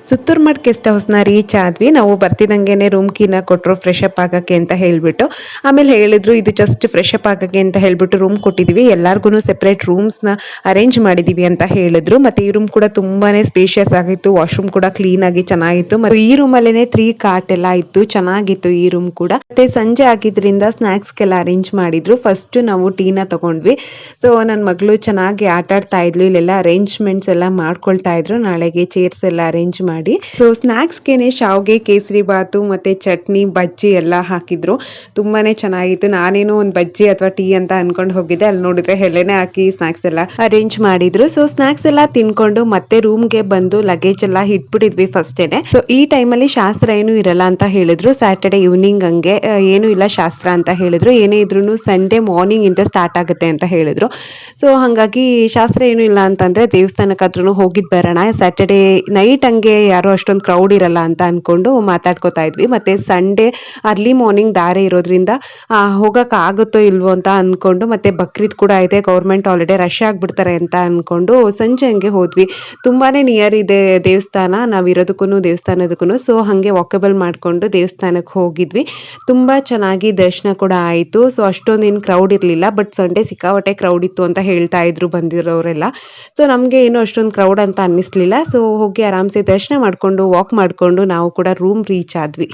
ಸುತ್ತೂರ್ಮಠ್ guest ಹೌಸ್ನ reach ಆದ್ವಿ. ನಾವು ಬರ್ತಿದ್ದಂಗೆನೆ room ಕೀನ ಕೊಟ್ಟರು ಫ್ರೆಶ್ ಅಪ್ ಆಗಕ್ಕೆ ಅಂತ ಹೇಳ್ಬಿಟ್ಟು. ಆಮೇಲೆ ಹೇಳಿದ್ರು ಇದು ಜಸ್ಟ್ ಫ್ರೆಶ್ ಅಪ್ ಆಗಕ್ಕೆ ಅಂತ ಹೇಳ್ಬಿಟ್ಟು ರೂಮ್ ಕೊಟ್ಟಿದ್ದೀವಿ. ಎಲ್ಲಾರ್ಗು ಸೆಪರೇಟ್ ರೂಮ್ಸ್ನ ಅರೇಂಜ್ ಮಾಡಿದೀವಿ ಅಂತ ಹೇಳಿದ್ರು. ಮತ್ತೆ ಈ ರೂಮ್ ಕೂಡ ತುಂಬಾನೇ ಸ್ಪೇಷಿಯಸ್ ಆಗಿತ್ತು. ವಾಶ್ರೂಮ್ ಕೂಡ ಕ್ಲೀನ್ ಆಗಿ ಚೆನ್ನಾಗಿತ್ತು. ಮತ್ತು ಈ ರೂಮ್ ಅಲ್ಲೇನೆ 3 ಕಾಟ್ ಎಲ್ಲ ಇತ್ತು. ಚೆನ್ನಾಗಿತ್ತು ಈ ರೂಮ್ ಕೂಡ. ಮತ್ತೆ ಸಂಜೆ ಆಗಿದ್ರಿಂದ ಸ್ನಾಕ್ಸ್ಗೆಲ್ಲ ಅರೇಂಜ್ ಮಾಡಿದ್ರು. ಫಸ್ಟ್ ನಾವು ಟೀನ ತಗೊಂಡ್ವಿ. ಸೊ ನನ್ನ ಮಗಳು ಚೆನ್ನಾಗಿ ಆಟ ಆಡ್ತಾ ಇದ್ಲು. ಇಲ್ಲೆಲ್ಲ ಅರೇಂಜ್ಮೆಂಟ್ಸ್ ಎಲ್ಲ ಮಾಡ್ಕೊಳ್ತಾ ಇದ್ರು. ನಾಳೆಗೆ ಚೇರ್ಸ್ ಎಲ್ಲ ಅರೇಂಜ್ ಮಾಡಿ. ಸೊ ಸ್ನಾಕ್ಸ್ಗೆನೆ ಶಾವ್ಗೆ, ಕೇಸರಿ ಬಾತು ಮತ್ತೆ ಚಟ್ನಿ, ಬಜ್ಜಿ ಎಲ್ಲ ಹಾಕಿದ್ರು. ತುಂಬಾನೇ ಚೆನ್ನಾಗಿತ್ತು. ನಾನೇನೋ ಒಂದು ಬಜ್ಜಿ ಅಥವಾ ಟೀ ಅಂತ ಅನ್ಕೊಂಡು ಹೋಗಿದ್ದೆ. ಅಲ್ಲಿ ನೋಡಿದ್ರೆ ಎಲೆನೆ ಹಾಕಿ ಸ್ನಾಕ್ಸ್ ಎಲ್ಲ ಅರೇಂಜ್ ಮಾಡಿದ್ರು. ಸೊ ಸ್ನಾಕ್ಸ್ ಎಲ್ಲ ತಿನ್ಕೊಂಡು ಮತ್ತೆ ರೂಮ್ಗೆ ಬಂದು ಲಗೇಜ್ ಎಲ್ಲ ಇಟ್ಬಿಟ್ಟಿದ್ವಿ ಫಸ್ಟೇನೆ. ಸೊ ಈ ಟೈಮಲ್ಲಿ ಶಾಸ್ತ್ರ ಏನು ಇರಲ್ಲ ಅಂತ ಹೇಳಿದ್ರು. ಸ್ಯಾಟರ್ಡೆ ಈವ್ನಿಂಗ್ ಹಂಗೆ ಏನು ಇಲ್ಲ ಶಾಸ್ತ್ರ ಅಂತ ಹೇಳಿದ್ರು. ಏನೇ ಇದ್ರು ಸಂಡೇ ಮಾರ್ನಿಂಗ್ ಇಂದ ಸ್ಟಾರ್ಟ್ ಆಗುತ್ತೆ ಅಂತ ಹೇಳಿದ್ರು. ಸೊ ಹಾಗಾಗಿ ಶಾಸ್ತ್ರ ಏನು ಇಲ್ಲ ಅಂತಂದ್ರೆ ದೇವಸ್ಥಾನಕ್ಕಾದ್ರೂ ಹೋಗಿದ್ ಬರೋಣ. ಸ್ಯಾಟರ್ಡೆ ನೈಟ್ ಹಂಗೆ ಯಾರೋ ಅಷ್ಟೊಂದು ಕ್ರೌಡ್ ಇರಲ್ಲ ಅಂತ ಅನ್ಕೊಂಡು ಮಾತಾಡ್ಕೋತಾ ಇದ್ವಿ. ಮತ್ತೆ ಸಂಡೇ ಅರ್ಲಿ ಮಾರ್ನಿಂಗ್ ದಾರೆ ಇರೋದ್ರಿಂದ ಹೋಗಕ್ ಆಗುತ್ತೋ ಇಲ್ವೋ ಅಂತ ಅನ್ಕೊಂಡು, ಮತ್ತೆ ಬಕ್ರೀದ್ ಕೂಡ ಇದೆ, ಗೌರ್ಮೆಂಟ್ ಹಾಲಿಡೇ, ರಶ್ ಆಗ್ಬಿಡ್ತಾರೆ ಅಂತ ಅನ್ಕೊಂಡು ಸಂಜೆ ಹಂಗೆ ಹೋದ್ವಿ. ತುಂಬಾನೇ ನಿಯರ್ ಇದೆ ದೇವಸ್ಥಾನ, ನಾವಿರೋದಕ್ಕೂ ದೇವಸ್ಥಾನದಕ್ಕೂ. ಸೊ ಹಂಗೆ ವಾಕಬಲ್ ಮಾಡ್ಕೊಂಡು ದೇವಸ್ಥಾನಕ್ಕೆ ಹೋಗಿದ್ವಿ. ತುಂಬಾ ಚೆನ್ನಾಗಿ ದರ್ಶನ ಕೂಡ ಆಯಿತು. ಸೊ ಅಷ್ಟೊಂದು ಏನು ಕ್ರೌಡ್ ಇರಲಿಲ್ಲ. ಬಟ್ ಸಂಡೇ ಸಿಕ್ಕಾಪಟ್ಟೆ ಕ್ರೌಡ್ ಇತ್ತು ಅಂತ ಹೇಳ್ತಾ ಇದ್ರು ಬಂದಿರೋರೆಲ್ಲ. ಸೊ ನಮಗೆ ಏನು ಅಷ್ಟೊಂದು ಕ್ರೌಡ್ ಅಂತ ಅನ್ನಿಸ್ಲಿಲ್ಲ. ಸೊ ಹೋಗಿ ಆರಾಮ್ಸೆ ದರ್ಶನ ಮಾಡ್ಕೊಂಡು ವಾಕ್ ಮಾಡ್ಕೊಂಡು ನಾವು ಕೂಡ ರೂಮ್ ರೀಚ್ ಆದ್ವಿ.